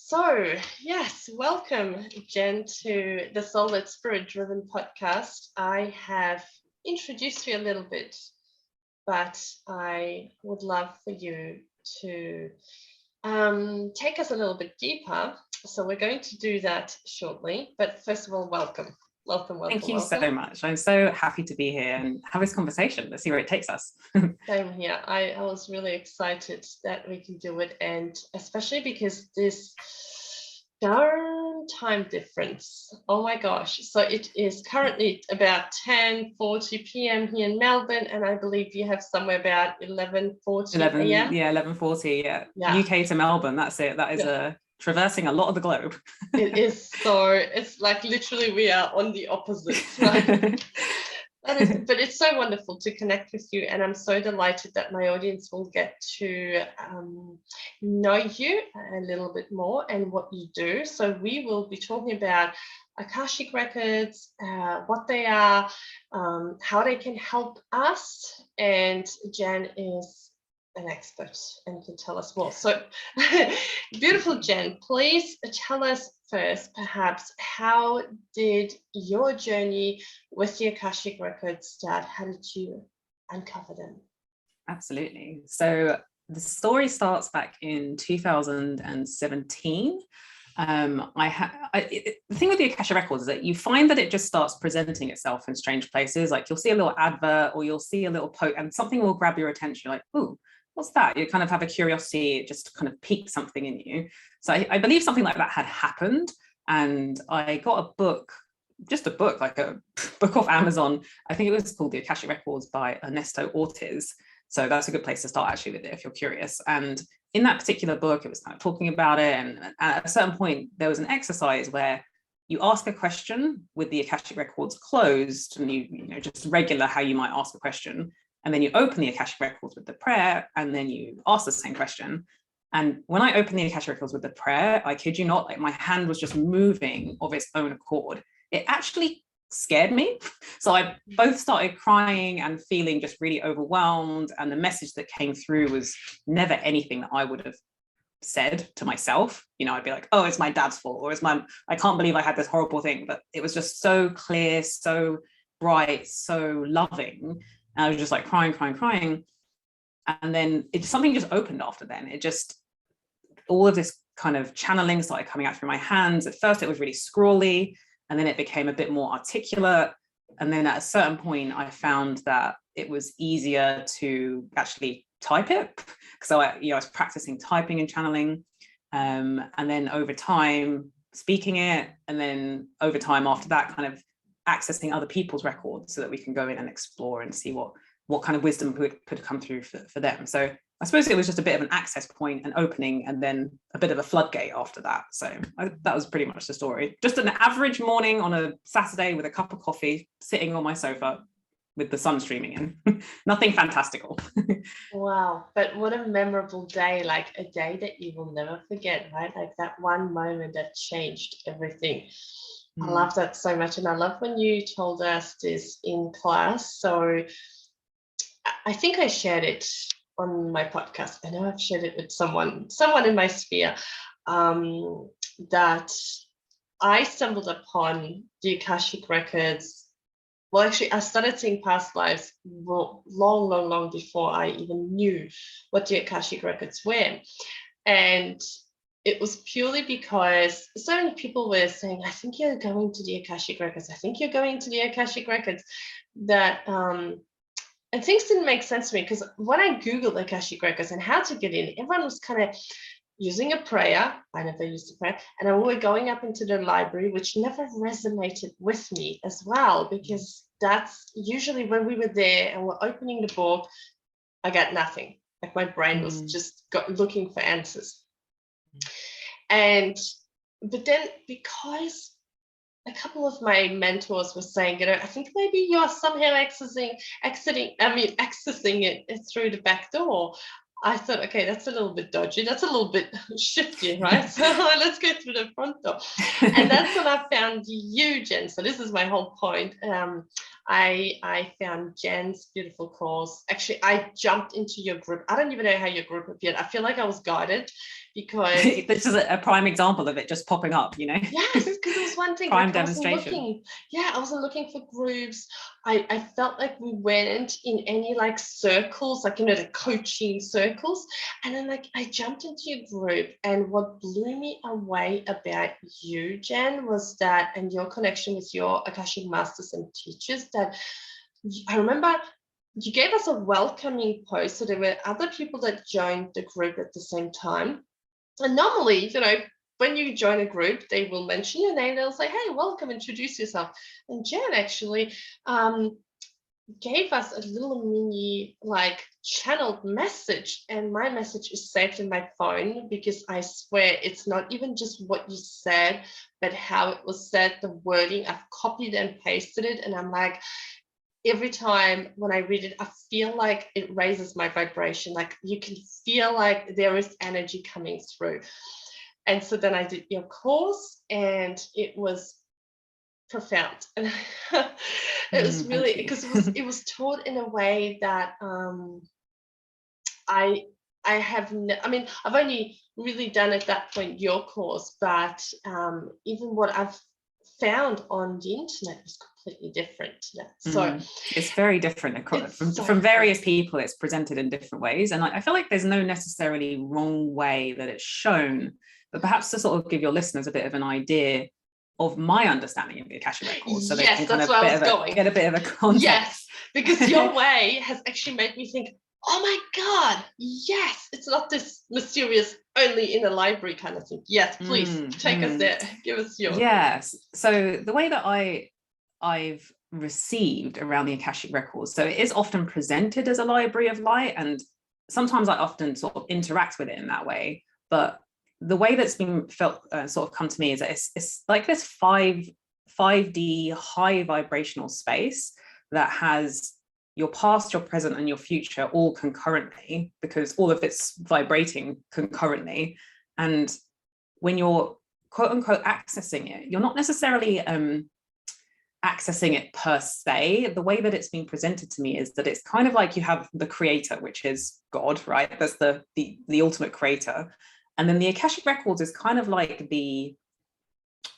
So, yes, welcome, Jen, to the Soul Led Spirit Driven podcast. I have introduced you a little bit, but I would love for you to take us a little bit deeper. So, we're going to do that shortly. But first of all, welcome. Thank you so much. I'm so happy to be here and have this conversation. Let's see where it takes us. Same here. I was really excited that we can do it, and especially because this darn time difference. Oh my gosh. So it is currently about 10:40 p.m. here in Melbourne, and I believe you have somewhere about 11:40 a.m. Yeah, 11:40. Yeah. UK to Melbourne. That's it. That is traversing a lot of the globe. It is. So it's like literally we are on the opposite, right? But it's so wonderful to connect with you, and I'm so delighted that my audience will get to know you a little bit more and what you do. So we will be talking about Akashic Records, what they are, how they can help us, and Jen is an expert and can tell us more. So beautiful, Jen, please tell us first, perhaps, how did your journey with the Akashic Records start? How did you uncover them? Absolutely. So the story starts back in 2017. The thing with the Akashic Records is that you find that it just starts presenting itself in strange places. Like you'll see a little advert or you'll see a little post and something will grab your attention. You're like, ooh, what's that? You kind of have a curiosity, it just kind of piques something in you. So I believe something like that had happened. And I got a book, just a book, like a book off Amazon. I think it was called The Akashic Records by Ernesto Ortiz. So that's a good place to start actually with it if you're curious. And in that particular book, it was kind of talking about it. And at a certain point, there was an exercise where you ask a question with the Akashic Records closed, and you know, just regular how you might ask a question. And then you open the Akashic Records with the prayer, and then you ask the same question. And when I opened the Akashic Records with the prayer, I kid you not, like my hand was just moving of its own accord. It actually scared me. So I both started crying and feeling just really overwhelmed. And the message that came through was never anything that I would have said to myself. You know, I'd be like, oh, it's my dad's fault, or I can't believe I had this horrible thing. But it was just so clear, so bright, so loving. And I was just like crying. And then something just opened after then. All of this kind of channeling started coming out through my hands. At first it was really scrawly, and then it became a bit more articulate. And then at a certain point, I found that it was easier to actually type it. So I was practicing typing and channeling. And then over time, speaking it. And then over time after that, kind of accessing other people's records so that we can go in and explore and see what kind of wisdom could come through for them. So I suppose it was just a bit of an access point, an opening, and then a bit of a floodgate after that. So that was pretty much the story. Just an average morning on a Saturday with a cup of coffee, sitting on my sofa with the sun streaming in. Nothing fantastical. Wow, but what a memorable day, like a day that you will never forget, right? Like that one moment that changed everything. I love that so much. And I love when you told us this in class. So I think I shared it on my podcast. I know I've shared it with someone in my sphere, that I stumbled upon the Akashic Records. Well, actually, I started seeing past lives long before I even knew what the Akashic Records were. And it was purely because so many people were saying, I think you're going to the Akashic Records. I think you're going to the Akashic Records. That and things didn't make sense to me, because when I Googled Akashic Records and how to get in, everyone was kind of using a prayer. I never used a prayer. And then we were going up into the library, which never resonated with me as well, because that's usually when we were there and we're opening the book, I got nothing. Like my brain was just looking for answers. But then because a couple of my mentors were saying, I think maybe you're somehow accessing it through the back door. I thought, okay, that's a little bit dodgy. That's a little bit shifty, right? So let's go through the front door. And that's when I found you, Jen. So this is my whole point. I found Jen's beautiful course. Actually, I jumped into your group. I don't even know how your group appeared. I feel like I was guided because this is a prime example of it just popping up, you know. Yes, because it was one thing. Prime Like, demonstration. I wasn't looking for groups. I felt like we weren't in any like circles, like, you know, the coaching circles. And then like I jumped into your group, and what blew me away about you, Jen, was that, and your connection with your Akashic masters and teachers, that I remember you gave us a welcoming post. So there were other people that joined the group at the same time. And normally, you know, when you join a group, they will mention your name. They'll say, hey, welcome, introduce yourself. And Jen actually gave us a little mini like channeled message. And my message is saved in my phone, because I swear it's not even just what you said, but how it was said, the wording. I've copied and pasted it. And I'm like, every time when I read it, I feel like it raises my vibration. Like you can feel like there is energy coming through. And so then I did your course, and it was profound. And it was really, because it was taught in a way that I have, I mean, I've only really done at that point your course, but even what I've found on the internet was completely different to that. So it's very different from various people. It's presented in different ways, and I feel like there's no necessarily wrong way that it's shown, but perhaps to sort of give your listeners a bit of an idea of my understanding of the Akashic Records, so they can kind of get a bit of a context. Yes, because your way has actually made me think, oh my God, yes, it's not this mysterious, only in a library kind of thing. Yes, please take us there. Give us your. Yes. So the way that I've received around the Akashic Records, so it is often presented as a library of light, and sometimes I often sort of interact with it in that way. But the way that's been felt sort of come to me is that it's like this 5D high vibrational space that has your past, your present, and your future all concurrently, because all of it's vibrating concurrently. And when you're quote unquote accessing it, you're not necessarily accessing it per se. The way that it's being presented to me is that it's kind of like you have the creator, which is God, right? That's the ultimate creator. And then the Akashic Records is kind of like the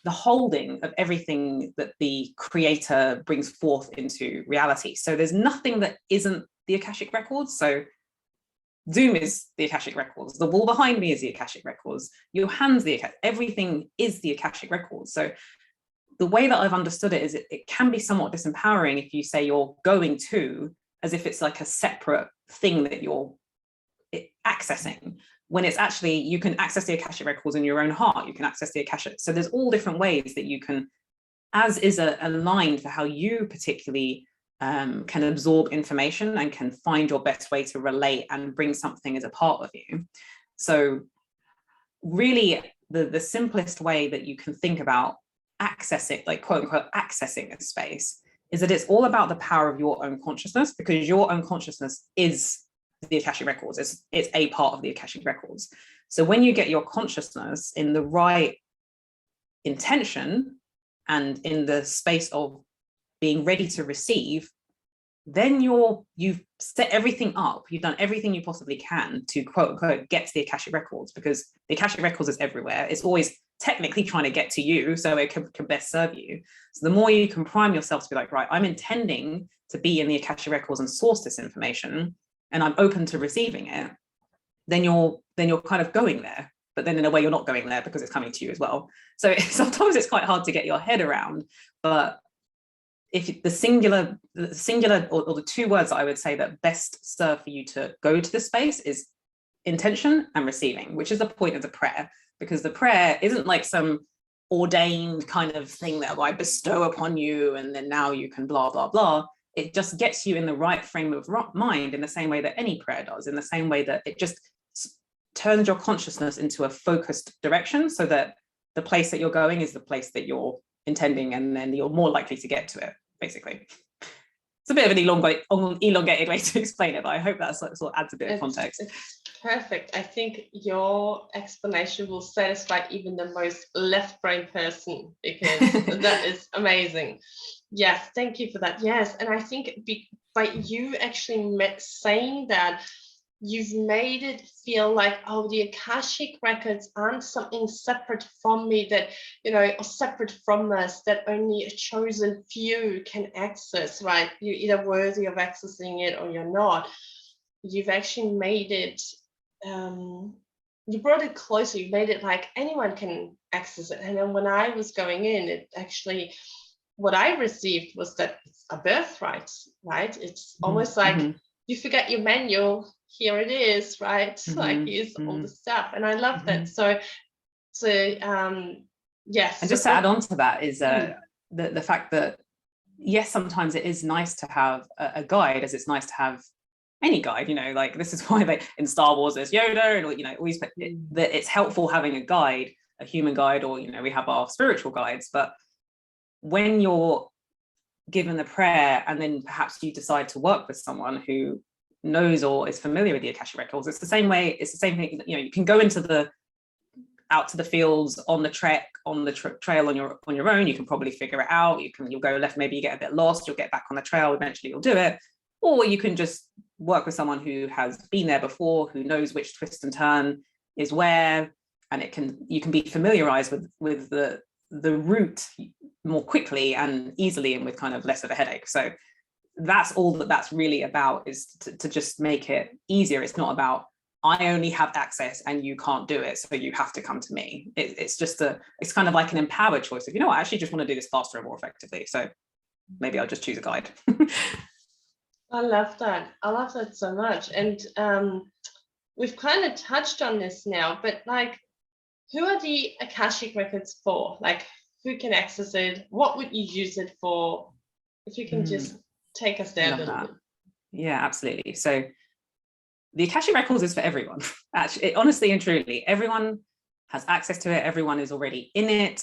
holding of everything that the creator brings forth into reality. So there's nothing that isn't the Akashic Records. So Zoom is the Akashic Records. The wall behind me is the Akashic Records. Your hands, everything is the Akashic Records. So the way that I've understood it is it can be somewhat disempowering if you say you're going to, as if it's like a separate thing that you're accessing, when it's actually, you can access the Akashic Records in your own heart. You can access the Akashic. So there's all different ways that you can, as is aligned for how you particularly can absorb information and can find your best way to relate and bring something as a part of you. So really the simplest way that you can think about accessing, like quote unquote accessing a space, is that it's all about the power of your own consciousness, because your own consciousness is the Akashic Records. It's a part of the Akashic Records. So when you get your consciousness in the right intention and in the space of being ready to receive, then you've set everything up. You've done everything you possibly can to quote unquote get to the Akashic Records, because the Akashic Records is everywhere. It's always technically trying to get to you so it can best serve you. So the more you can prime yourself to be like, right, I'm intending to be in the Akashic Records and source this information, and I'm open to receiving it, then you're kind of going there. But then in a way you're not going there, because it's coming to you as well. So sometimes it's quite hard to get your head around. But if the singular or the two words that I would say that best serve for you to go to the space is intention and receiving, which is the point of the prayer, because the prayer isn't like some ordained kind of thing that I bestow upon you and then now you can blah, blah, blah. It just gets you in the right frame of mind, in the same way that any prayer does, in the same way that it just turns your consciousness into a focused direction, so that the place that you're going is the place that you're intending, and then you're more likely to get to it, basically. It's a bit of an elongated way to explain it, but I hope that sort of adds a bit of context. It's perfect. I think your explanation will satisfy even the most left brain person, because that is amazing. Yes, thank you for that. Yes, and I think by you actually saying that, you've made it feel like, oh, the Akashic records aren't something separate from me, that, you know, or separate from us, that only a chosen few can access, right? You're either worthy of accessing it or you're not. You've actually made it, you brought it closer. You made it like anyone can access it. And then when I was going in, it actually, what I received was that it's a birthright, right? It's almost like you forget your manual, here it is, right? Like, here's all the stuff. And I love that. So yes. And just to add on to that is the fact that, yes, sometimes it is nice to have a guide, as it's nice to have any guide, you know, like this is why they, in Star Wars there's Yoda, and, you know, always that it's helpful having a guide, a human guide, or, you know, we have our spiritual guides. But when you're given the prayer and then perhaps you decide to work with someone who knows or is familiar with the Akashic records, it's the same way, it's the same thing, you know, you can go out to the fields on the trek, on the trail on your own. You can probably figure it out. You'll go left, maybe you get a bit lost, you'll get back on the trail, eventually you'll do it. Or you can just work with someone who has been there before, who knows which twist and turn is where, and you can be familiarized with the route more quickly and easily, and with kind of less of a headache. So that's all that's really about, is to just make it easier. It's not about, I only have access and you can't do it, so you have to come to me. It's kind of like an empowered choice of, you know what, I actually just want to do this faster and more effectively, so maybe I'll just choose a guide. I love that. I love that so much. And we've kind of touched on this now, but like, who are the Akashic records for? Like, who can access it? What would you use it for? If you can just take us there a little bit. Yeah, absolutely. So the Akashic Records is for everyone. Actually, honestly and truly, everyone has access to it. Everyone is already in it.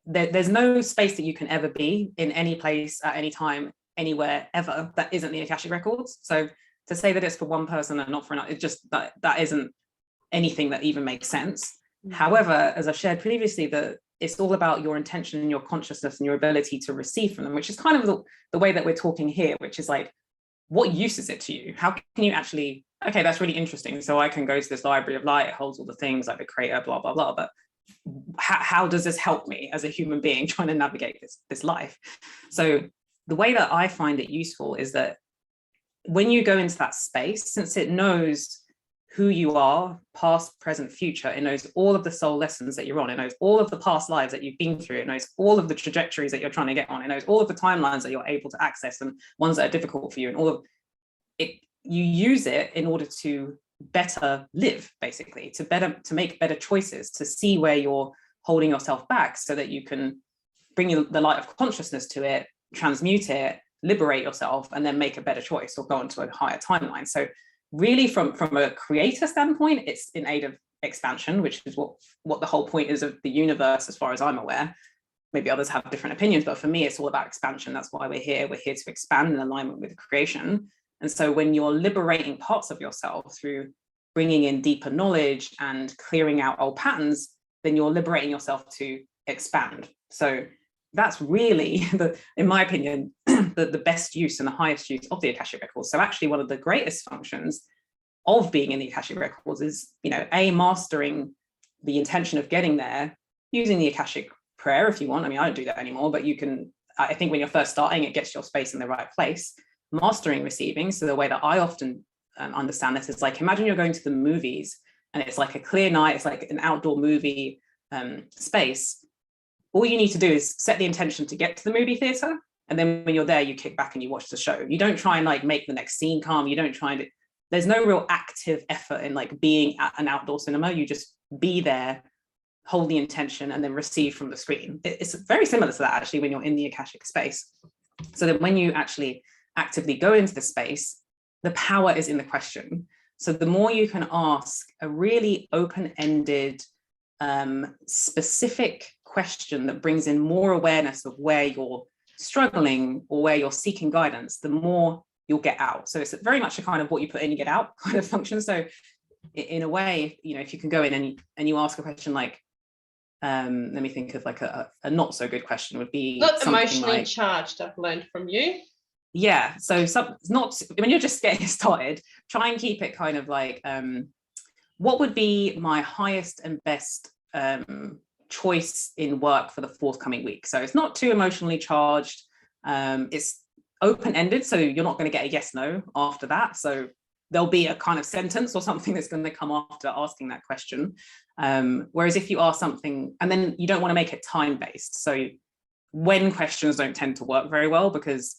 There's no space that you can ever be in, any place at any time, anywhere, ever, that isn't the Akashic Records. So to say that it's for one person and not for another, it's just that isn't anything that even makes sense. However, as I've shared previously, that it's all about your intention and your consciousness and your ability to receive from them, which is kind of the way that we're talking here, which is like, what use is it to you? How can you actually, okay, that's really interesting. So I can go to this library of light, it holds all the things like the creator, blah, blah, blah. But how does this help me as a human being trying to navigate this life? So the way that I find it useful is that when you go into that space, since it knows who you are, past, present, future, it knows all of the soul lessons that you're on, it knows all of the past lives that you've been through, it knows all of the trajectories that you're trying to get on, it knows all of the timelines that you're able to access and ones that are difficult for you, and all of it, you use it in order to better live, basically, to make better choices, to see where you're holding yourself back, so that you can bring the light of consciousness to it, transmute it, liberate yourself, and then make a better choice or go onto a higher timeline. So really, from a creator standpoint, it's in aid of expansion, which is what the whole point is of the universe, as far as I'm aware. Maybe others have different opinions, but for me, it's all about expansion. That's why we're here. We're here to expand in alignment with creation. And so when you're liberating parts of yourself through bringing in deeper knowledge and clearing out old patterns, then you're liberating yourself to expand. So that's really, in my opinion, the best use and the highest use of the Akashic Records. So actually, one of the greatest functions of being in the Akashic Records is, mastering the intention of getting there using the Akashic prayer, if you want. I mean, I don't do that anymore, but you can. I think when you're first starting, it gets your space in the right place. Mastering receiving. So the way that I often understand this is like, imagine you're going to the movies and it's like a clear night. It's like an outdoor movie space. All you need to do is set the intention to get to the movie theater. And then when you're there, you kick back and you watch the show. You don't try and like make the next scene come. You don't try and, there's no real active effort in like being at an outdoor cinema. You just be there, hold the intention, and then receive from the screen. It's very similar to that actually when you're in the Akashic space. So that when you actually actively go into the space, the power is in the question. So the more you can ask a really open-ended, specific question that brings in more awareness of where you're struggling or where you're seeking guidance, the more you'll get out. So it's very much a kind of what you put in, you get out kind of function. So in a way, you know, if you can go in and you ask a question like, let me think of like a not so good question would be not something emotionally like, charged. I've learned from you. yeah, so not when you're just getting started, try and keep it kind of like, what would be my highest and best choice in work for the forthcoming week? So it's not too emotionally charged. It's open-ended, so you're not going to get a yes no after that. So there'll be a kind of sentence or something that's going to come after asking that question. Whereas if you ask something, and then you don't want to make it time-based. So when questions don't tend to work very well, because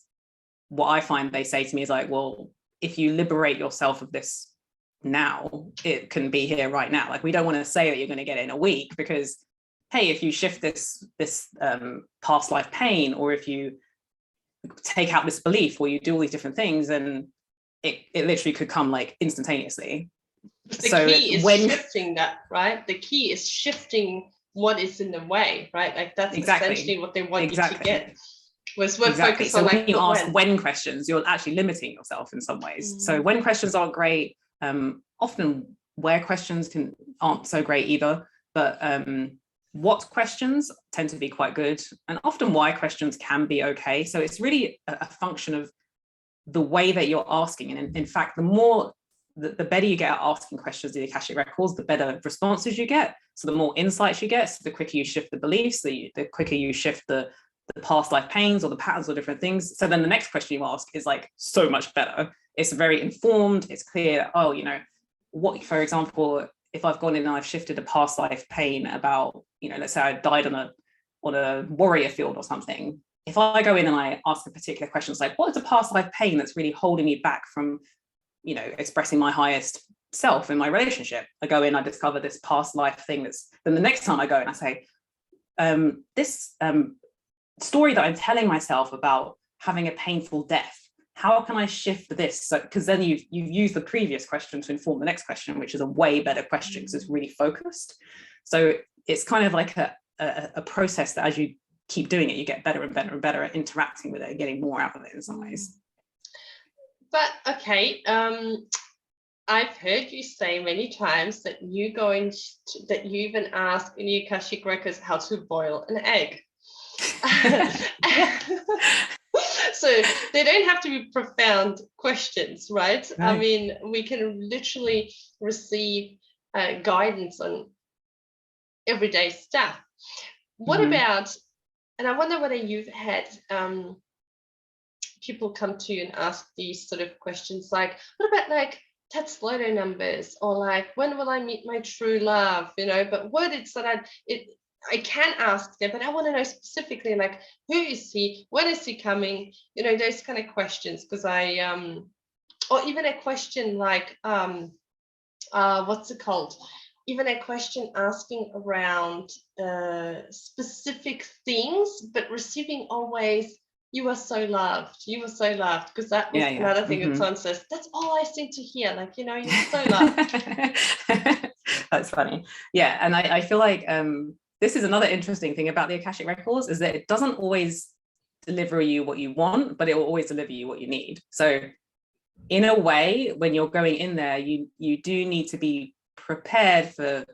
what I find they say to me is like, well, if you liberate yourself of this now, it can be here right now. Like, we don't want to say that you're going to get it in a week, because hey, if you shift this past life pain, or if you take out this belief, or you do all these different things, and it literally could come like instantaneously. The key is shifting that, right? The key is shifting what is in the way, right? Like that's essentially what they want you to get. Was what focus on. So when you ask when questions, you're actually limiting yourself in some ways. So when questions aren't great, often where questions aren't so great either, but what questions tend to be quite good, and often why questions can be okay. So it's really a function of the way that you're asking. And in fact, the better you get at asking questions in the Akashic Records, the better responses you get. So the more insights you get, so the quicker you shift the beliefs, the quicker you shift the past life pains or the patterns or different things. So then the next question you ask is like so much better. It's very informed. It's clear. Oh, you know, what, for example, if I've gone in and I've shifted a past life pain about, you know, let's say I died on a warrior field or something. If I go in and I ask a particular question, it's like, what is a past life pain that's really holding me back from, you know, expressing my highest self in my relationship? I go in, I discover this past life thing then the next time I go in, I say, this story that I'm telling myself about having a painful death, how can I shift this? So, because then you've used the previous question to inform the next question, which is a way better question because it's really focused. So it's kind of like a process that as you keep doing it, you get better and better and better at interacting with it and getting more out of it in some ways. But okay, I've heard you say many times that you even ask in the Akashic Records how to boil an egg. So they don't have to be profound questions, right? I mean, we can literally receive guidance on everyday stuff. What about, and I wonder whether you've had people come to you and ask these sort of questions like, what about like Tats Lotto numbers, or like, when will I meet my true love, you know, but worded so that I can ask them, but I want to know specifically, like, who is he? When is he coming? You know, those kind of questions. Because or even a question like, what's it called? Even a question asking around specific things, but receiving always, you are so loved. You are so loved. Because that was another thing that someone says, that's all I seem to hear. Like, you know, you're so loved. That's funny. Yeah. And I feel like, this is another interesting thing about the Akashic Records, is that it doesn't always deliver you what you want, but it will always deliver you what you need. So in a way, when you're going in there, you do need to be prepared for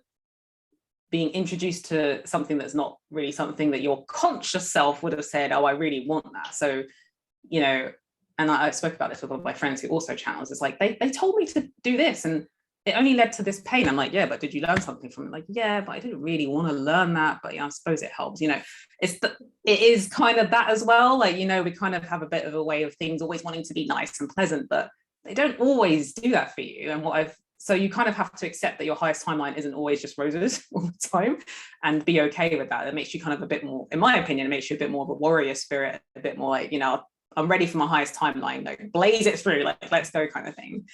being introduced to something that's not really something that your conscious self would have said, oh, I really want that. So, you know, and I spoke about this with one of my friends who also channels. It's like, they told me to do this and it only led to this pain. I'm like, yeah, but did you learn something from it? Like, yeah, but I didn't really want to learn that, but yeah, I suppose it helps. You know, it is kind of that as well. Like, you know, we kind of have a bit of a way of things always wanting to be nice and pleasant, but they don't always do that for you. And so you kind of have to accept that your highest timeline isn't always just roses all the time, and be okay with that. It makes you kind of a bit more, in my opinion, it makes you a bit more of a warrior spirit, a bit more like, you know, I'm ready for my highest timeline, like blaze it through, like let's go kind of thing.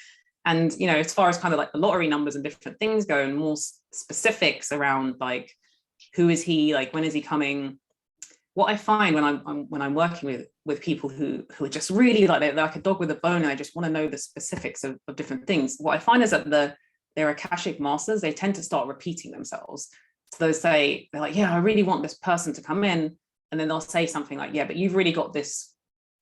And, you know, as far as kind of like the lottery numbers and different things go, and more specifics around like, who is he, like, when is he coming? What I find when I'm working with people who are just really like, they're like a dog with a bone, and I just want to know the specifics of different things. What I find is that their Akashic masters, they tend to start repeating themselves. So they're like, yeah, I really want this person to come in. And then they'll say something like, yeah, but you've really got this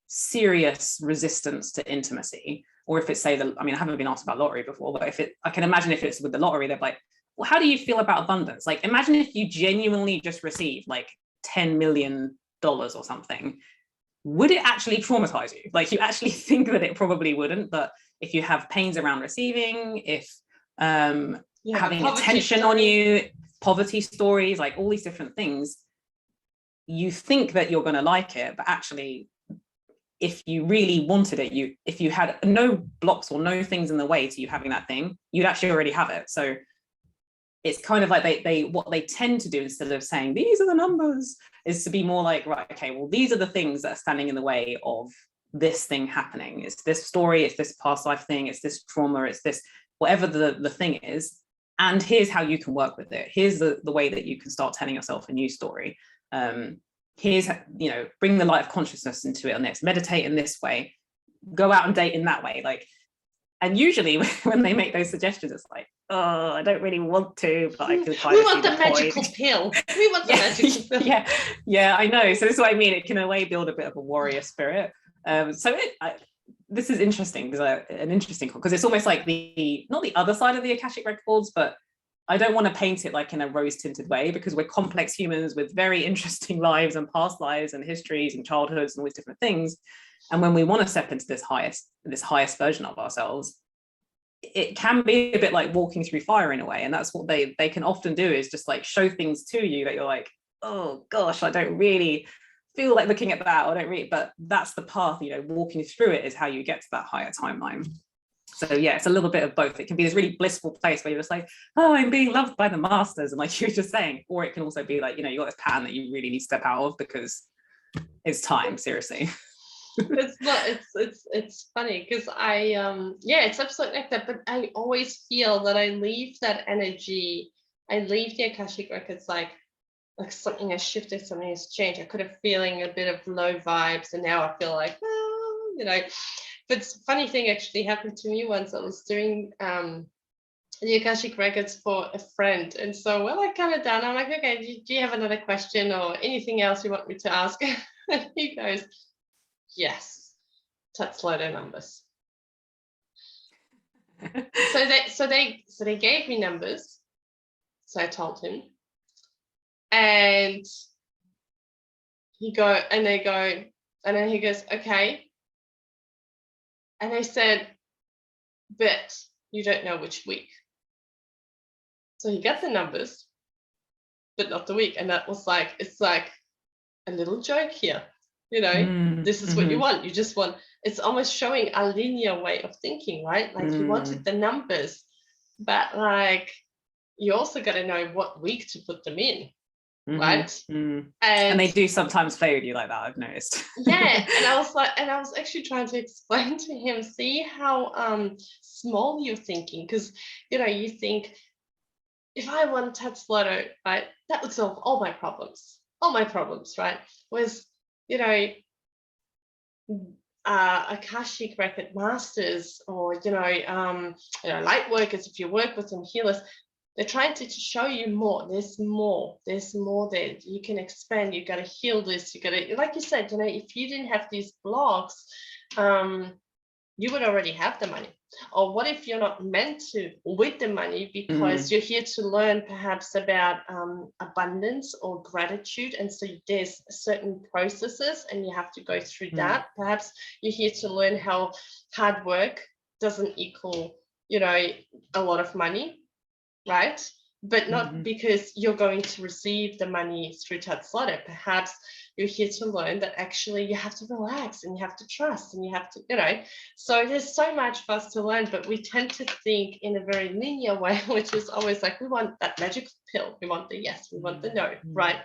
serious resistance to intimacy. or if it's say I mean, I haven't been asked about lottery before, but I can imagine if it's with the lottery, they're like, well, how do you feel about abundance? Like, imagine if you genuinely just received like $10 million or something. Would it actually traumatize you? Like, you actually think that it probably wouldn't, but if you have pains around receiving, if having attention on you, poverty stories, like all these different things, you think that you're going to like it, but actually, if you really wanted it, if you had no blocks or no things in the way to you having that thing, you'd actually already have it. So it's kind of like what they tend to do, instead of saying these are the numbers, is to be more like, right, okay, well, these are the things that are standing in the way of this thing happening. It's this story, it's this past life thing, it's this trauma, it's this whatever the thing is, and here's how you can work with it. Here's the way that you can start telling yourself a new story. Here's, bring the light of consciousness into it on this, meditate in this way, go out and date in that way. Like, and usually when they make those suggestions, it's like, oh, I don't really want to, but I can kind we of want see the magical point. pill. We want the magical pill. Yeah, I know. So this is what I mean. It can in a way build a bit of a warrior spirit. This is interesting because it's almost like not the other side of the Akashic Records, but I don't want to paint it like in a rose-tinted way, because we're complex humans with very interesting lives and past lives and histories and childhoods and all these different things. And when we want to step into this highest version of ourselves, it can be a bit like walking through fire in a way. And that's what they can often do, is just like show things to you that you're like, oh gosh, I don't really feel like looking at that, or don't really, but that's the path, walking through it is how you get to that higher timeline. So yeah, it's a little bit of both. It can be this really blissful place where you're just like, oh, I'm being loved by the masters, and like you were just saying, or it can also be like, you got this pattern that you really need to step out of because it's time, seriously. It's funny because it's absolutely like that, but I always feel that I leave that energy, I leave the Akashic Records like something has shifted, something has changed. I could have feeling a bit of low vibes, and now I feel like, but funny thing actually happened to me once. I was doing the Akashic Records for a friend, and so when I come down, I'm like, okay, do you have another question or anything else you want me to ask? And he goes, yes, Tatslodo numbers. so they gave me numbers, so I told him, and then he goes, okay. And I said, but you don't know which week. So he got the numbers, but not the week. And that was like, it's like a little joke here. This is what you want. You just want, it's almost showing a linear way of thinking, right? Like you wanted the numbers, but like you also got to know what week to put them in. Right. And they do sometimes play with you like that, I've noticed. Yeah. And I was actually trying to explain to him, see how small you're thinking, because you think, if I want Tatslodo, right, that would solve all my problems, right? Whereas Akashic Record Masters, or light workers, if you work with some healers, they're trying to show you more. There's more there. You can expand. You got to heal this. You got to, like you said, if you didn't have these blocks, you would already have the money. Or what if you're not meant to with the money because you're here to learn perhaps about abundance or gratitude, and so there's certain processes and you have to go through that. Perhaps you're here to learn how hard work doesn't equal a lot of money, right? But not because you're going to receive the money through Tatslodo. Perhaps you're here to learn that actually you have to relax and you have to trust and you have to, so there's so much for us to learn, but we tend to think in a very linear way, which is always like, we want that magical pill. We want the yes, we want the no, right?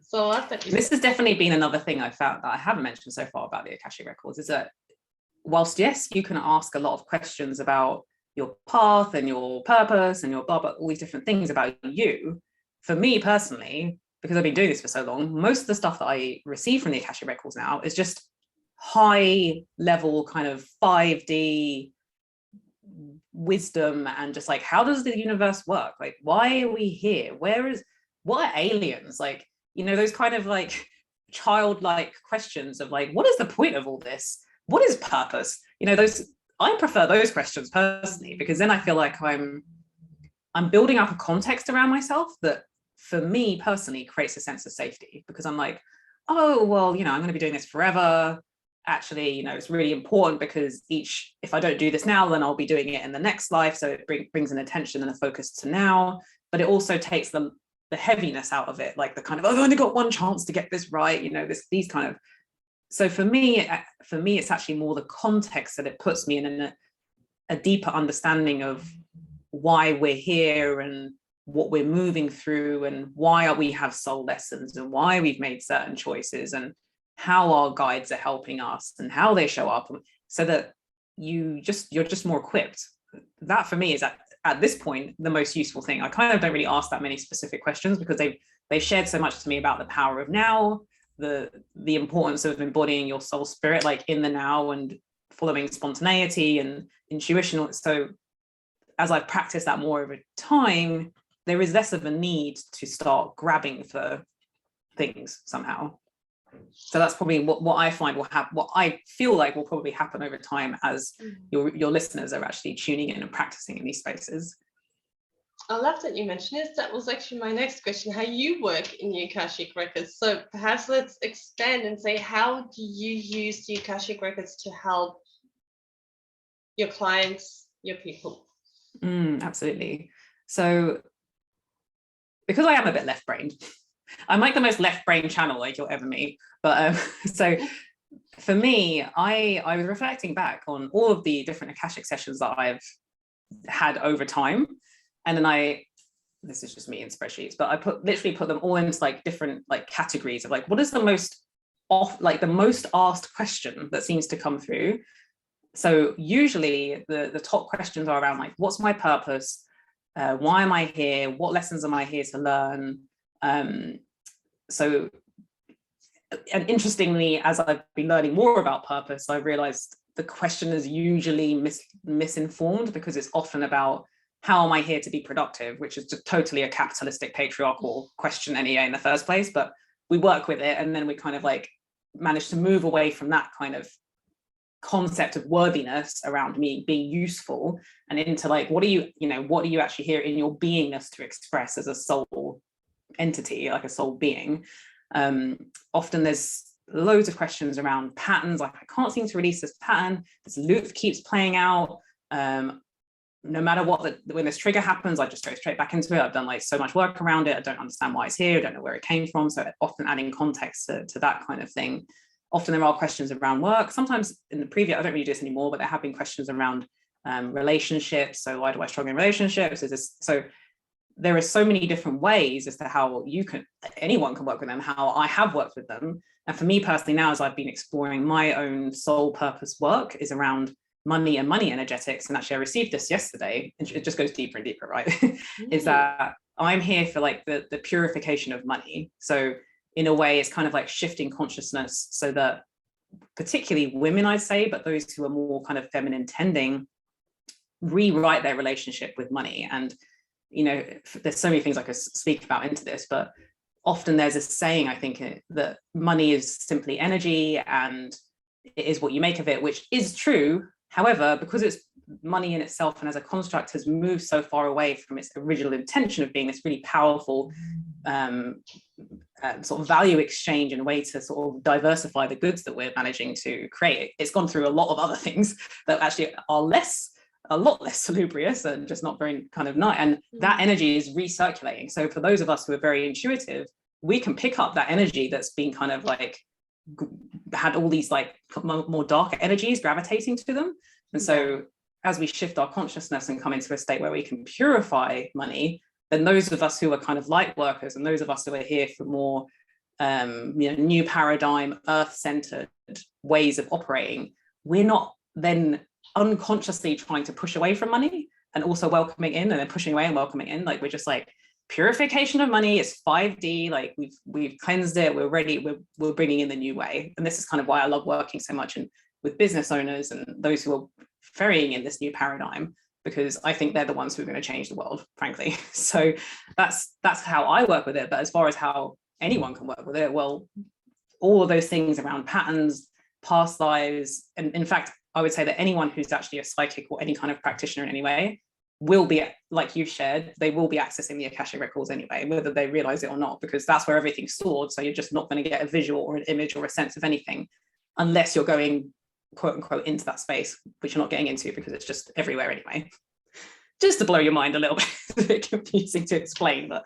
So I love that. This has definitely been another thing I found that I haven't mentioned so far about the Akashic Records, is that whilst, yes, you can ask a lot of questions about your path and your purpose and your blah, blah, all these different things about you. For me personally, because I've been doing this for so long, most of the stuff that I receive from the Akashic Records now is just high level kind of 5D wisdom, and just like, how does the universe work? Like, why are we here? What are aliens? Like, those kind of like childlike questions of like, what is the point of all this? What is purpose? Those I prefer those questions personally, because then I feel like I'm building up a context around myself that for me personally creates a sense of safety, because I'm like, oh, well, I'm going to be doing this forever. Actually, it's really important because if I don't do this now, then I'll be doing it in the next life. So it brings an attention and a focus to now, but it also takes the heaviness out of it, like the kind of, I've only got one chance to get this right, these kind of. So for me, it's actually more the context that it puts me in a deeper understanding of why we're here and what we're moving through, and why we have soul lessons, and why we've made certain choices, and how our guides are helping us and how they show up, so that you're just more equipped. That for me is at this point the most useful thing. I kind of don't really ask that many specific questions, because they've shared so much to me about the power of now, the importance of embodying your soul spirit, like in the now, and following spontaneity and intuition. So as I've practiced that more over time, there is less of a need to start grabbing for things somehow. So that's probably what I find will happen, what I feel like will probably happen over time, as your listeners are actually tuning in and practicing in these spaces. I love that you mentioned it. That was actually my next question, how you work in the Akashic Records. So perhaps let's expand and say, how do you use the Akashic Records to help your clients, your people? Absolutely. So because I am a bit left-brained, I'm like the most left-brain channel like you'll ever meet. But so for me, I was reflecting back on all of the different Akashic sessions that I've had over time. And then this is just me in spreadsheets, but I literally put them all into like different like categories of like, what is the most asked question that seems to come through. So usually the top questions are around like, what's my purpose? Why am I here? What lessons am I here to learn? And interestingly, as I've been learning more about purpose, I realized the question is usually misinformed, because it's often about, how am I here to be productive, which is just totally a capitalistic patriarchal question anyway in the first place. But we work with it, and then we kind of like manage to move away from that kind of concept of worthiness around me being useful, and into like, what are you actually here in your beingness to express as a soul entity, like a soul being. Often there's loads of questions around patterns, like I can't seem to release this pattern, this loop keeps playing out. No matter what, when this trigger happens, I just go straight back into it. I've done like so much work around it, I don't understand why it's here, I don't know where it came from. So often adding context to that kind of thing. Often there are questions around work. Sometimes in the previous, I don't really do this anymore, but there have been questions around relationships. So why do I struggle in relationships? So there are so many different ways as to how anyone can work with them, how I have worked with them. And for me personally now, as I've been exploring my own soul purpose work, is around money and money energetics. And actually I received this yesterday, and it just goes deeper and deeper, right? Is that I'm here for like the purification of money. So in a way, it's kind of like shifting consciousness, so that particularly women, I'd say, but those who are more kind of feminine tending, rewrite their relationship with money. And there's so many things I could speak about into this, but often there's a saying, I think, that money is simply energy and it is what you make of it, which is true. However, because it's money in itself and as a construct has moved so far away from its original intention of being this really powerful sort of value exchange and a way to sort of diversify the goods that we're managing to create, it's gone through a lot of other things that actually are a lot less salubrious and just not very kind of nice. And that energy is recirculating. So for those of us who are very intuitive, we can pick up that energy that's been kind of like had all these like more darker energies gravitating to them. And so as we shift our consciousness and come into a state where we can purify money, then those of us who are kind of light workers and those of us who are here for more new paradigm, earth-centered ways of operating, we're not then unconsciously trying to push away from money and also welcoming in, and then pushing away and welcoming in. Like we're just like, purification of money is 5D, like we've cleansed it, we're ready, we're bringing in the new way. And this is kind of why I love working so much with business owners and those who are ferrying in this new paradigm, because I think they're the ones who are going to change the world, frankly. So that's how I work with it. But as far as how anyone can work with it, well, all of those things around patterns, past lives, and in fact, I would say that anyone who's actually a psychic or any kind of practitioner in any way will be, like you've shared, they will be accessing the Akashic records anyway, whether they realize it or not, because that's where everything's stored. So you're just not going to get a visual or an image or a sense of anything unless you're going, quote unquote, into that space, which you're not getting into because it's just everywhere anyway. Just to blow your mind a little bit. It's a bit confusing to explain, but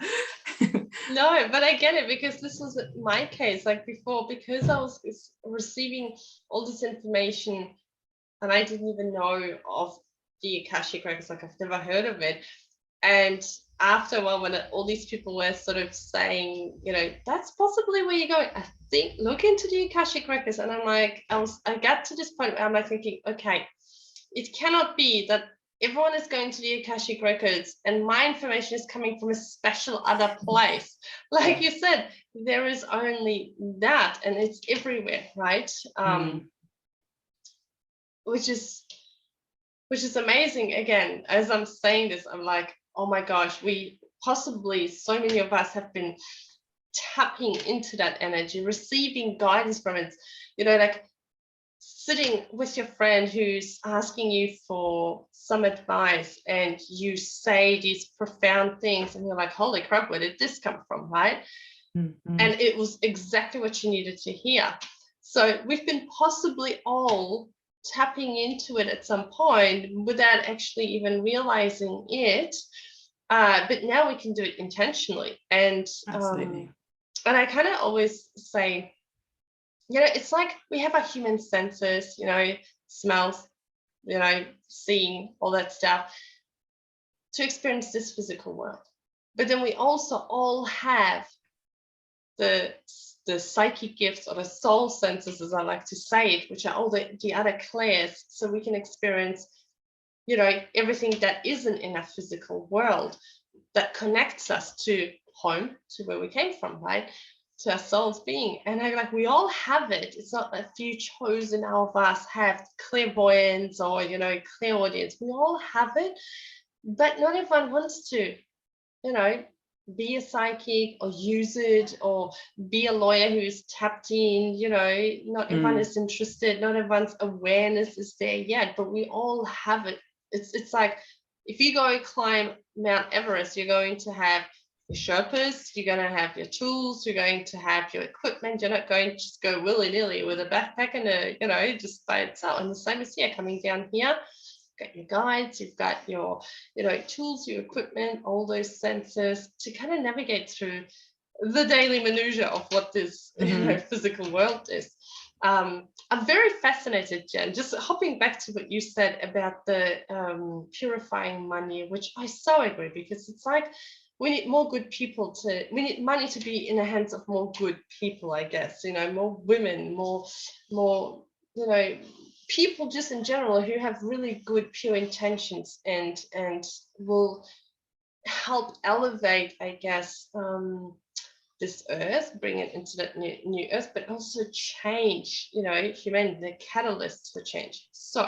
no, but I get it, because this was my case. Like before, because I was receiving all this information and I didn't even know of the Akashic Records, like I've never heard of it. And after a while, when all these people were sort of saying, you know, that's possibly where you're going, I think look into the Akashic Records. And I'm like, I got to this point where I'm like thinking, okay, it cannot be that everyone is going to the Akashic Records and my information is coming from a special other place. Like you said, there is only that, and it's everywhere, right? Which is amazing. Again, as I'm saying this, I'm like, oh my gosh, so many of us have been tapping into that energy, receiving guidance from it, you know, like sitting with your friend who's asking you for some advice and you say these profound things and you're like, holy crap, where did this come from, right? And it was exactly what you needed to hear. So we've been possibly all tapping into it at some point without actually even realizing it, but now we can do it intentionally. And and I kind of always say, you know, it's like we have our human senses, you know, smells, you know, seeing, all that stuff, to experience this physical world. But then we also all have the psychic gifts, or the soul senses, as I like to say it, which are all the other clairs, so we can experience, you know, everything that isn't in our physical world, that connects us to home, to where we came from, right? To our soul's being. And we all have it. It's not a few chosen of us have clairvoyance or, you know, clairaudience. We all have it, but not everyone wants to, you know, be a psychic or use it, or be a lawyer who's tapped in. You know, not everyone is interested, not everyone's awareness is there yet, but we all have it. It's like if you go climb Mount Everest, you're going to have your Sherpas, you're going to have your tools, you're going to have your equipment. You're not going to just go willy-nilly with a backpack and a, you know, just by itself. And the same as here, coming down here, you've got your guides, you've got your, you know, tools, your equipment, all those sensors to kind of navigate through the daily minutiae of what this you know, physical world is. I'm very fascinated, Jen, just hopping back to what you said about the purifying money, which I so agree, because it's like, we need more good people we need money to be in the hands of more good people, I guess, you know, more women, more, you know, people just in general who have really good, pure intentions and will help elevate, I guess, this earth, bring it into that new earth, but also change, you know, humanity, the catalyst for change. So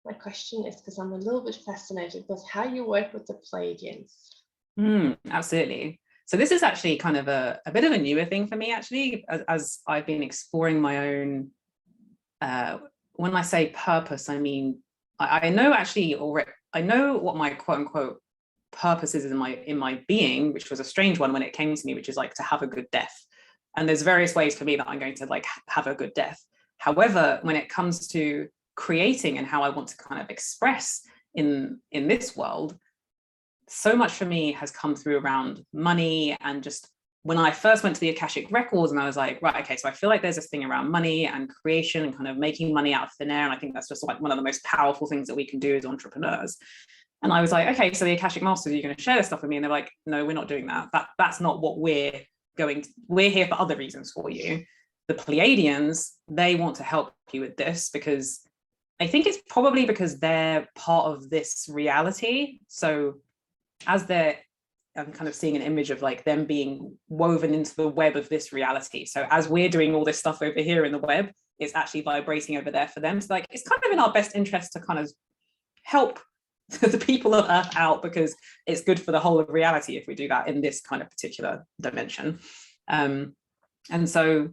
my question is, because I'm a little bit fascinated with how you work with the Pleiadians. Absolutely. So this is actually kind of a bit of a newer thing for me, actually, as I've been exploring my own, when I say purpose, I mean, I know actually already, I know what my quote unquote purpose is in my being, which was a strange one when it came to me, which is like to have a good death. And there's various ways for me that I'm going to like have a good death. However, when it comes to creating and how I want to kind of express in this world, so much for me has come through around money. And just when I first went to the Akashic Records and I was like, right, okay, so I feel like there's this thing around money and creation and kind of making money out of thin air. And I think that's just like one of the most powerful things that we can do as entrepreneurs. And I was like, okay, so the Akashic Masters, you're going to share this stuff with me? And they're like, no, we're not doing that. That's not what we're here for other reasons for you. The Pleiadians, they want to help you with this because I think it's probably because they're part of this reality. So as I'm kind of seeing an image of like them being woven into the web of this reality. So as we're doing all this stuff over here in the web, it's actually vibrating over there for them. So like, it's kind of in our best interest to kind of help the people of Earth out, because it's good for the whole of reality if we do that in this kind of particular dimension. And so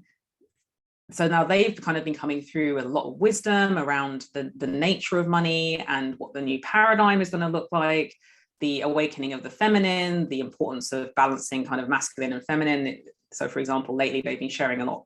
So now they've kind of been coming through with a lot of wisdom around the nature of money and what the new paradigm is going to look like, the awakening of the feminine, the importance of balancing kind of masculine and feminine. So for example, lately they've been sharing a lot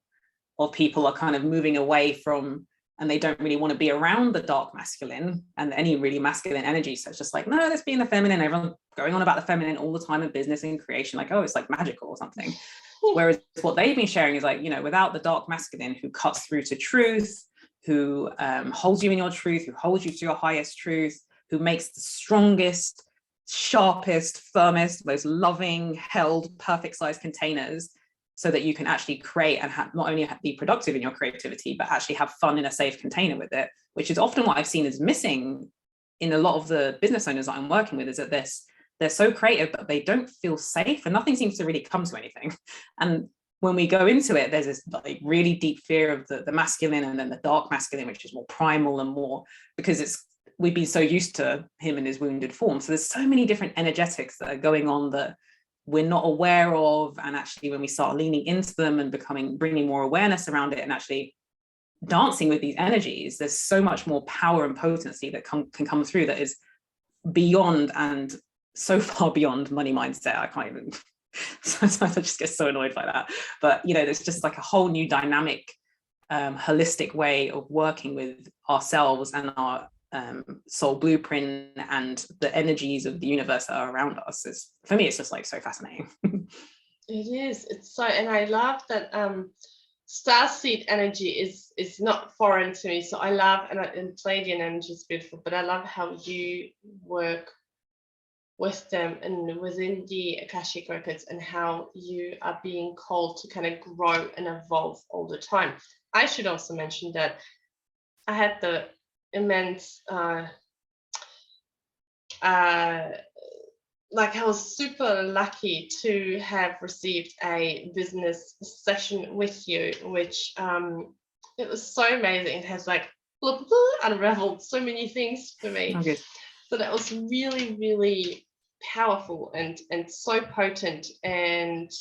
of people are kind of moving away from, and they don't really want to be around the dark masculine and any really masculine energy. So it's just like, no, let's be in the feminine. Everyone going on about the feminine all the time in business and creation, like, oh, it's like magical or something. Whereas what they've been sharing is like, you know, without the dark masculine who cuts through to truth, who holds you in your truth, who holds you to your highest truth, who makes the strongest, sharpest, firmest, most loving, held, perfect sized containers, so that you can actually create and not only be productive in your creativity, but actually have fun in a safe container with it, which is often what I've seen is missing in a lot of the business owners that I'm working with, is that they're so creative, but they don't feel safe and nothing seems to really come to anything. And when we go into it, there's this like really deep fear of the masculine and then the dark masculine, which is more primal and more, because we've been so used to him in his wounded form. So there's so many different energetics that are going on that we're not aware of. And actually when we start leaning into them and bringing more awareness around it and actually dancing with these energies, there's so much more power and potency that can come through that is beyond and so far beyond money mindset. I can't even, sometimes I just get so annoyed by that. But, you know, there's just like a whole new dynamic, holistic way of working with ourselves and our soul blueprint and the energies of the universe that are around us. For me, it's just like so fascinating. It is. It's so, and I love that Starseed energy is not foreign to me. So I love, and Pleiadian energy is beautiful, but I love how you work with them and within the Akashic Records and how you are being called to kind of grow and evolve all the time. I should also mention that I had the immense like I was super lucky to have received a business session with you, which it was so amazing. It has like blah, blah, blah, unraveled so many things for me. Okay. So that was really, really powerful and so potent. And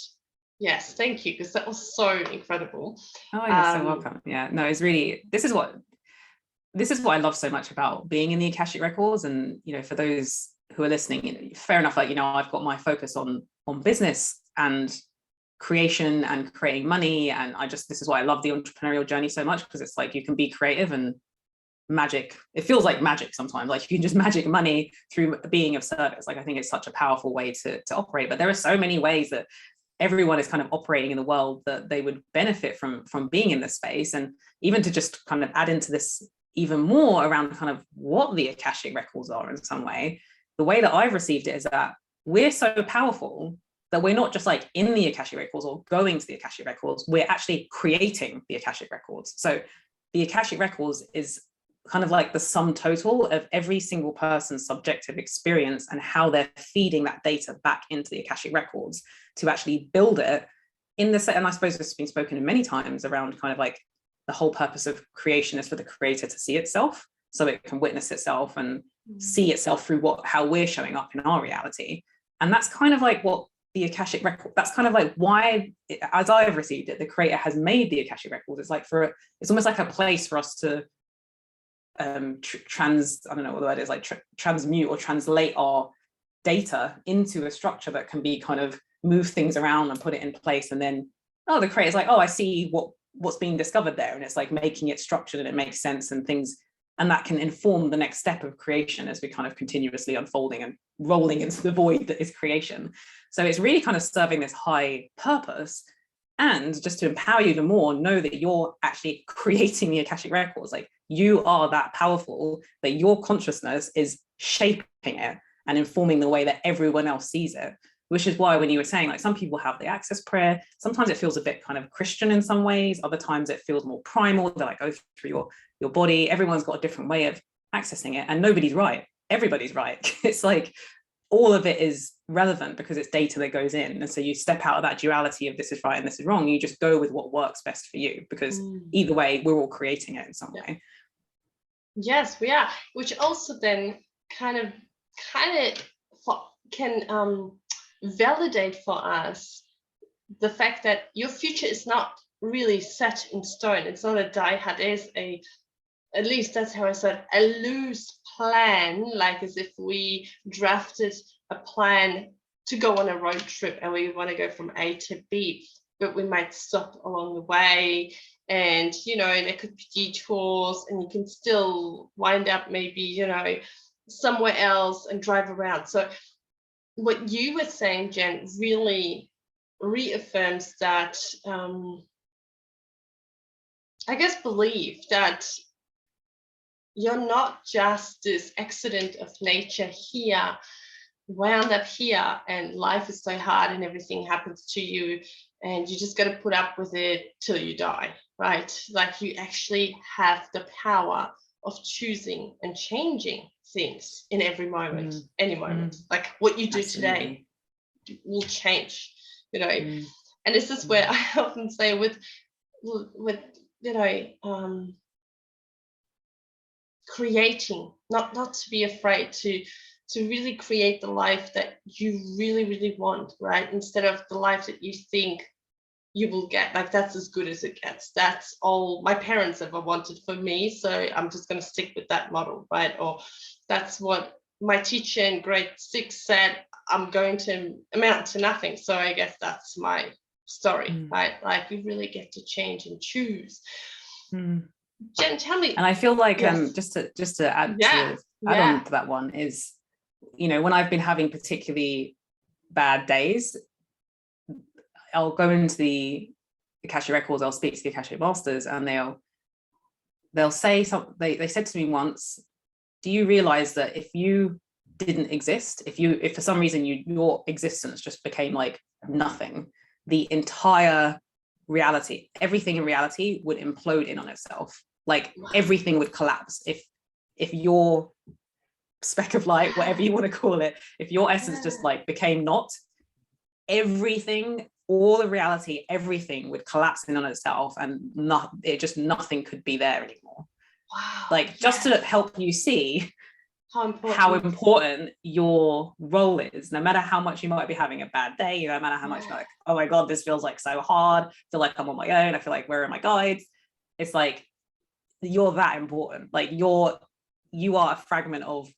yes, thank you, because that was so incredible. Oh, you're so welcome. Yeah, no, it's really, this is what I love so much about being in the Akashic Records. And, you know, for those who are listening, you know, fair enough, like, you know, I've got my focus on business and creation and creating money. And this is why I love the entrepreneurial journey so much, because it's like you can be creative and magic. It feels like magic sometimes, like you can just magic money through being of service. Like I think it's such a powerful way to operate, but there are so many ways that everyone is kind of operating in the world that they would benefit from being in this space. And even to just kind of add into this even more around kind of what the Akashic Records are in some way, the way that I've received it is that we're so powerful that we're not just like in the Akashic Records or going to the Akashic Records, we're actually creating the Akashic Records. So the Akashic Records is kind of like the sum total of every single person's subjective experience and how they're feeding that data back into the Akashic Records to actually build it in the set. And I suppose this has been spoken in many times around kind of like the whole purpose of creation is for the creator to see itself, so it can witness itself and see itself through how we're showing up in our reality. And that's kind of like what the Akashic Record, that's kind of like why, as I've received it, the creator has made the Akashic Records. It's like it's almost like a place for us to I don't know what the word is, like transmute or translate our data into a structure that can be kind of move things around and put it in place. And then, the creator's like, I see what's being discovered there. And it's like making it structured and it makes sense and things, and that can inform the next step of creation as we kind of continuously unfolding and rolling into the void that is creation. So it's really kind of serving this high purpose. And just to empower you even more, know that you're actually creating the Akashic Records. Like you are that powerful that your consciousness is shaping it and informing the way that everyone else sees it. Which is why when you were saying, like, some people have the access prayer, sometimes it feels a bit kind of Christian in some ways, other times it feels more primal, they like go through your body. Everyone's got a different way of accessing it, and nobody's right. Everybody's right. It's like all of it is relevant because it's data that goes in. And so you step out of that duality of this is right and this is wrong. You just go with what works best for you, because either way, we're all creating it in some way. Yes, we are. Which also then kind of can validate for us the fact that your future is not really set in stone. It's not a die hard. There's at least that's how I said, a loose plan, like as if we drafted a plan to go on a road trip and we want to go from A to B, but we might stop along the way, and there could be detours, and you can still wind up maybe somewhere else and drive around. So what you were saying, Jen, really reaffirms that I guess belief that you're not just this accident of nature here, wound up here, and life is so hard and everything happens to you and you just got to put up with it till you die, right? Like you actually have the power of choosing and changing things in every moment, any moment. Like what you do today will change, and this is where I often say with creating, not to be afraid to really create the life that you really, really want, right? Instead of the life that you think you will get, like that's as good as it gets. That's all my parents ever wanted for me, so I'm just going to stick with that model, right? Or that's what my teacher in grade 6 said, I'm going to amount to nothing, so I guess that's my story, right? Like you really get to change and choose. Jen, tell me. And I feel like just to add on to that one is, when I've been having particularly bad days, I'll go into the Akashic Records, I'll speak to the Akashic Masters, and they'll say something. They said to me once, do you realize that if you didn't exist, if for some reason your existence just became like nothing, the entire reality, everything in reality would implode in on itself. Like everything would collapse if your speck of light, whatever you want to call it, if your essence just like became not, everything, all the reality, everything would collapse in on itself, and nothing could be there anymore. Wow. Like just to help you see how important your role is, no matter how much you might be having a bad day, no matter how much you're like, oh my God, this feels like so hard, I feel like I'm on my own, I feel like where are my guides? It's like you're that important. Like you are a fragment of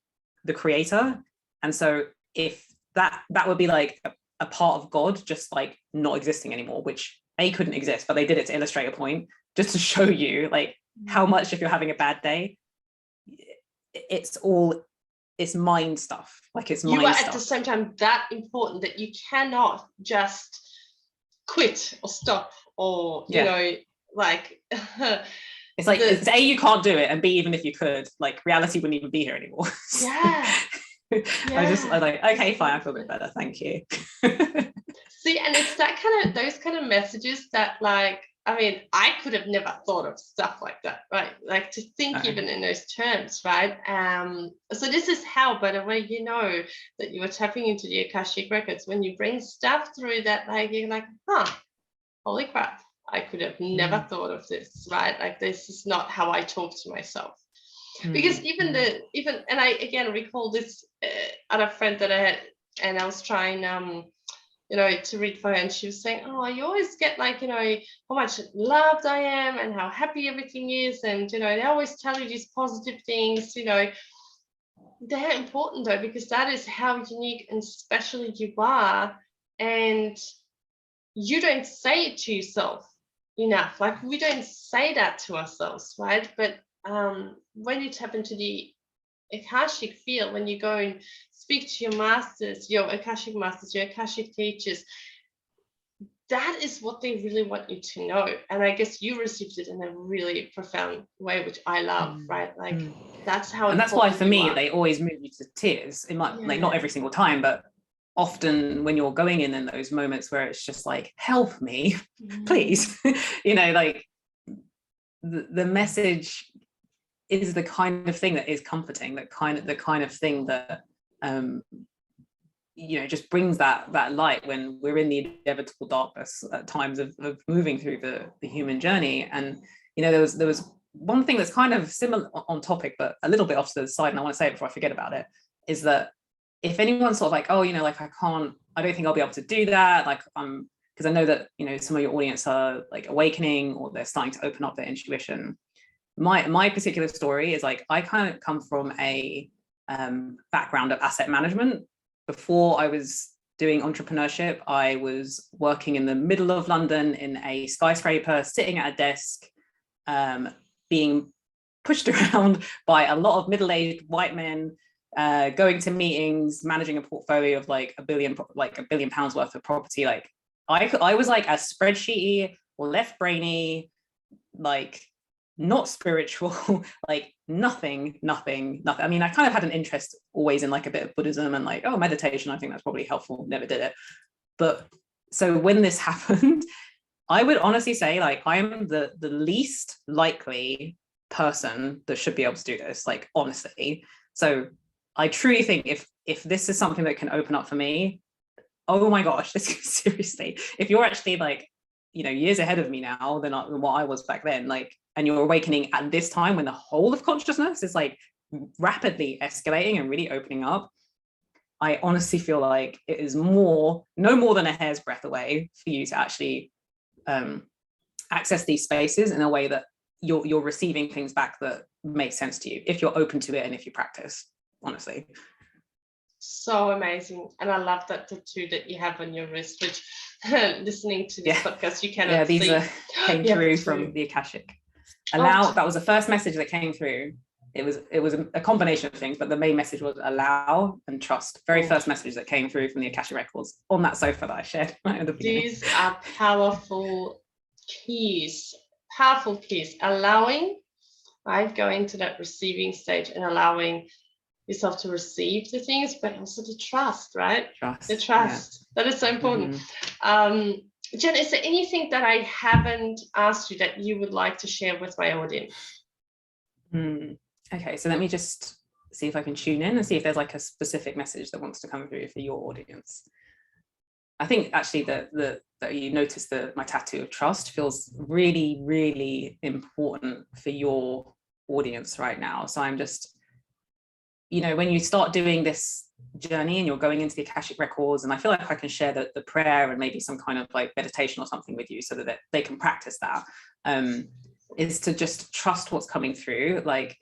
the creator. And so if that would be like a part of God just like not existing anymore, which couldn't exist, but they did it to illustrate a point, just to show you like how much, if you're having a bad day, it's mind stuff. Like it's mind stuff. You are at the same time that important that you cannot just quit or stop or like it's like it's A, you can't do it, and B, even if you could, like reality wouldn't even be here anymore. I'm like, okay, fine, I feel a bit better, thank you. See, and it's that those kind of messages that, like, I mean, I could have never thought of stuff like that, right? Like to think even in those terms, right? So this is how, by the way, that you are tapping into the Akashic Records when you bring stuff through that, like you're like, holy crap, I could have never thought of this, right? Like this is not how I talk to myself. Because even and I again recall this other friend that I had, and I was trying to read for her, and she was saying, oh, you always get like how much loved I am and how happy everything is, and they always tell you these positive things. They're important though, because that is how unique and special you are, and you don't say it to yourself enough. Like we don't say that to ourselves, right? But when you tap into the Akashic field, when you go and speak to your masters, your Akashic masters, your Akashic teachers, that is what they really want you to know. And I guess you received it in a really profound way, which I love, right? Like that's how. And that's why for me, they always move you to tears. It might like not every single time, but often when you're going in those moments where it's just like, help me, please, like the message is the kind of thing that is comforting, the kind of thing that just brings that light when we're in the inevitable darkness at times of moving through the human journey. And there was one thing that's kind of similar on topic but a little bit off to the side, and I want to say it before I forget about it, is that if anyone's sort of like, oh, like I don't think I'll be able to do that, like I'm because I know that, you know, some of your audience are like awakening or they're starting to open up their intuition. My particular story is like, I kind of come from a background of asset management. Before I was doing entrepreneurship, I was working in the middle of London in a skyscraper, sitting at a desk, being pushed around by a lot of middle-aged white men, going to meetings, managing a portfolio of like a billion pounds worth of property. Like I was like a spreadsheety, left brainy, like not spiritual, like nothing. I mean, I kind of had an interest always in like a bit of Buddhism and like, oh, meditation, I think that's probably helpful. Never did it. But so when this happened, I would honestly say like I am the least likely person that should be able to do this, like honestly. So I truly think if this is something that can open up for me, oh my gosh, this is seriously, if you're actually like, you know, years ahead of me now than what I was back then, like, and you're awakening at this time when the whole of consciousness is like rapidly escalating and really opening up, I honestly feel like it is no more than a hair's breadth away for you to actually access these spaces in a way that you're receiving things back that make sense to you if you're open to it and if you practice, honestly. So amazing. And I love that tattoo that you have on your wrist, which listening to this podcast you cannot see. These came through from the Akashic. Allow, that was the first message that came through. It was a combination of things, but the main message was allow and trust. Very first message that came through from the Akashic Records on that sofa that I shared right at the beginning. These are powerful keys. Allowing, right? Going to that receiving stage and allowing yourself to receive the things, but also the trust, right? The trust. Yeah. That is so important. Jen, is there anything that I haven't asked you that you would like to share with my audience? Okay, so let me just see if I can tune in and see if there's like a specific message that wants to come through for your audience. I think actually that you noticed that my tattoo of trust feels really, really important for your audience right now. So I'm just, you know, when you start doing this journey and you're going into the Akashic Records, and I feel like I can share the prayer and maybe some kind of like meditation or something with you so that they can practice that, is to just trust what's coming through. Like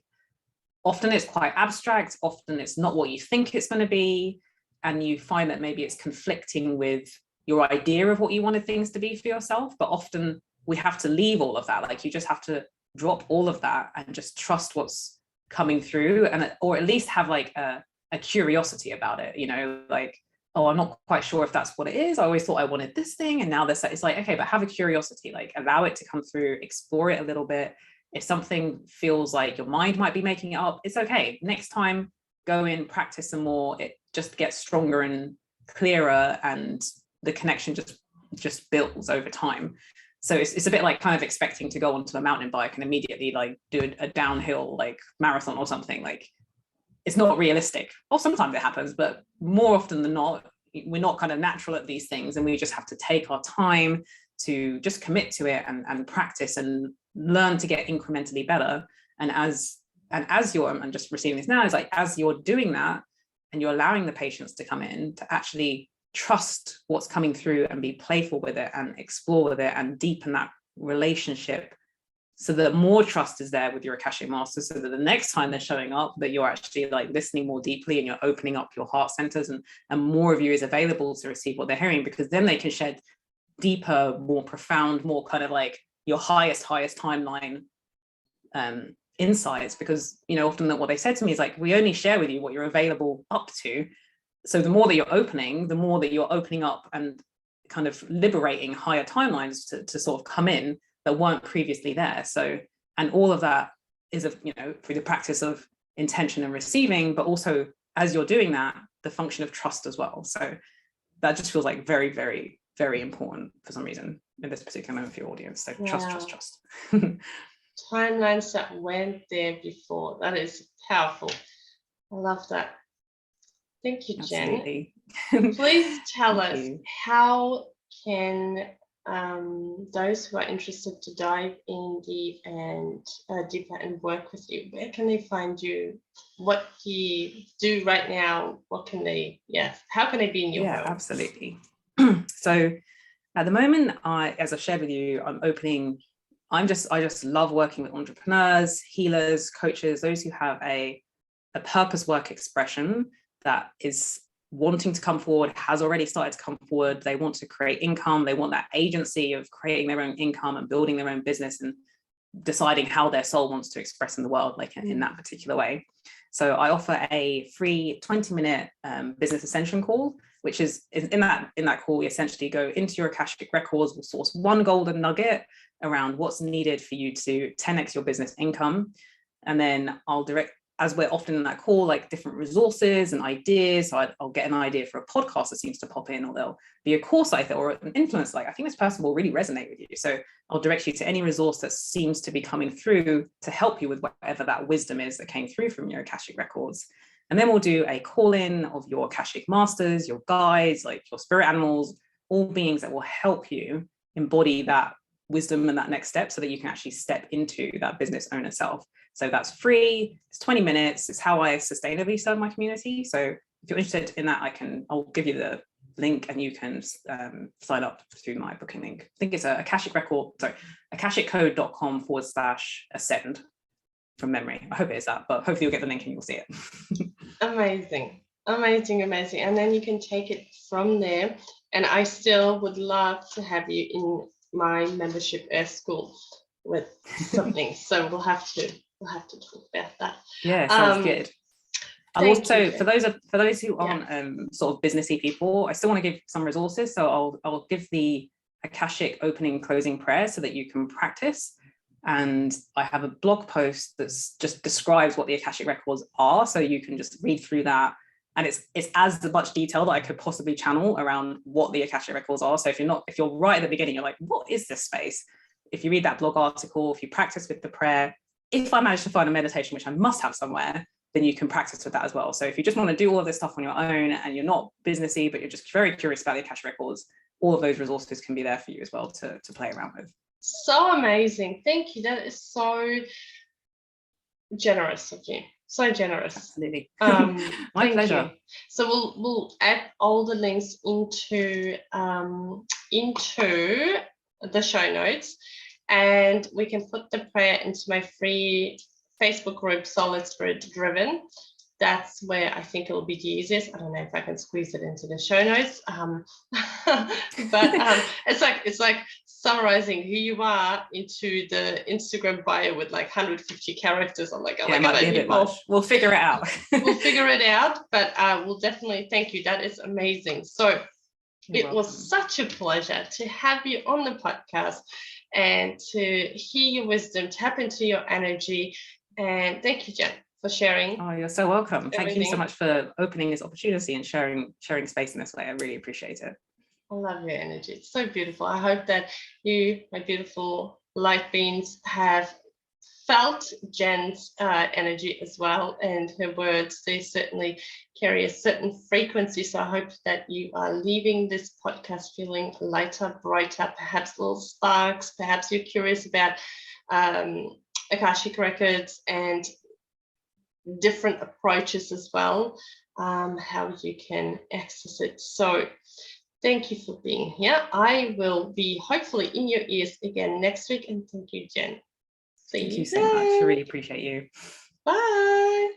often it's quite abstract, often it's not what you think it's going to be, and you find that maybe it's conflicting with your idea of what you wanted things to be for yourself. But often we have to leave all of that. Like you just have to drop all of that and just trust what's coming through, and or at least have like a curiosity about it, you know, like, oh, I'm not quite sure if that's what it is. I always thought I wanted this thing, and now this. It's like, okay, but have a curiosity, like allow it to come through, explore it a little bit. If something feels like your mind might be making it up, it's okay. Next time, go in, practice some more. It just gets stronger and clearer, and the connection just builds over time. So it's a bit like kind of expecting to go onto a mountain bike and immediately like do a downhill like marathon or something. Like it's not realistic. Or sometimes it happens, but more often than not, we're not kind of natural at these things, and we just have to take our time to just commit to it and practice and learn to get incrementally better. And as you're, I'm just receiving this now, is like as you're doing that and you're allowing the patients to come in, to actually trust what's coming through and be playful with it and explore with it and deepen that relationship, so that more trust is there with your Akashic Masters, so that the next time they're showing up, that you're actually like listening more deeply and you're opening up your heart centers, and more of you is available to receive what they're hearing, because then they can shed deeper, more profound, more kind of like your highest timeline insights. Because, you know, often that what they said to me is like, we only share with you what you're available up to. So the more that you're opening, the more that you're opening up and kind of liberating higher timelines to sort of come in that weren't previously there. So, and all of that is, you know, through the practice of intention and receiving, but also as you're doing that, the function of trust as well. So that just feels like very, very, very important for some reason in this particular moment for your audience. So trust. Timelines that went there before. That is powerful. I love that. Thank you, Jen. Absolutely. Please tell us, how can those who are interested to dive in deep and deeper and work with you, where can they find you? What do you do right now? What can they, how can they be in your world? Absolutely. So At the moment, as I shared with you, I just love working with entrepreneurs, healers, coaches, those who have a purpose work expression that is wanting to come forward, has already started to come forward. They want to create income. They want that agency of creating their own income and building their own business and deciding how their soul wants to express in the world, like in that particular way. So I offer a free 20-minute business ascension call, which is in that call, we essentially go into your Akashic records, we'll source one golden nugget around what's needed for you to 10x your business income. And then I'll direct, as we're often in that call, like different resources and ideas. So I'll get an idea for a podcast that seems to pop in, or there'll be a course I thought, or an influence, like I think this person will really resonate with you. So I'll direct you to any resource that seems to be coming through to help you with whatever that wisdom is that came through from your Akashic records. And then we'll do a call-in of your Akashic masters, your guides, like your spirit animals, all beings that will help you embody that wisdom and that next step so that you can actually step into that business owner self. So that's free, it's 20 minutes, it's how I sustainably serve my community. So if you're interested in that, I'll give you the link and you can sign up through my booking link. I think it's akashicrecord.com/ascend from memory. I hope it is that, but hopefully you'll get the link and you'll see it. Amazing. And then you can take it from there. And I still would love to have you in my membership Earth School with something. So we'll have to talk about that. Yeah, sounds good. I'll also, for those who aren't sort of businessy people, I still want to give some resources. So I'll give the Akashic opening and closing prayer so that you can practice. And I have a blog post that's just describes what the Akashic records are, so you can just read through that. And it's as much detail that I could possibly channel around what the Akashic records are. So if you're right at the beginning, you're like, what is this space? If you read that blog article, if you practice with the prayer, if I manage to find a meditation, which I must have somewhere, then you can practice with that as well. So if you just want to do all of this stuff on your own and you're not businessy, but you're just very curious about the Akashic records, all of those resources can be there for you as well to play around with. So amazing. Thank you. That is so generous of you. So generous. Absolutely. My pleasure. You. So we'll add all the links into the show notes, and we can put the prayer into my free Facebook group, Solid Spirit Driven. That's where I think it'll be the easiest. I don't know if I can squeeze it into the show notes, but it's like summarizing who you are into the Instagram bio with like 150 characters. I'm like, it might be a bit much. We'll figure it out. We'll figure it out, but we'll definitely thank you. That is amazing. So it was such a pleasure to have you on the podcast and to hear your wisdom, tap into your energy, and thank you, Jen, for sharing. Oh, you're so welcome. Thank you so much for opening this opportunity and sharing space in this way. I really appreciate it. I love your energy. It's so beautiful. I hope that you, my beautiful light beings, have felt Jen's energy as well, and her words. They certainly carry a certain frequency. So I hope that you are leaving this podcast feeling lighter, brighter, perhaps little sparks. Perhaps you're curious about Akashic Records and different approaches as well, how you can access it. So thank you for being here. I will be hopefully in your ears again next week, and thank you, Jen. Thank you so much. I really appreciate you. Bye.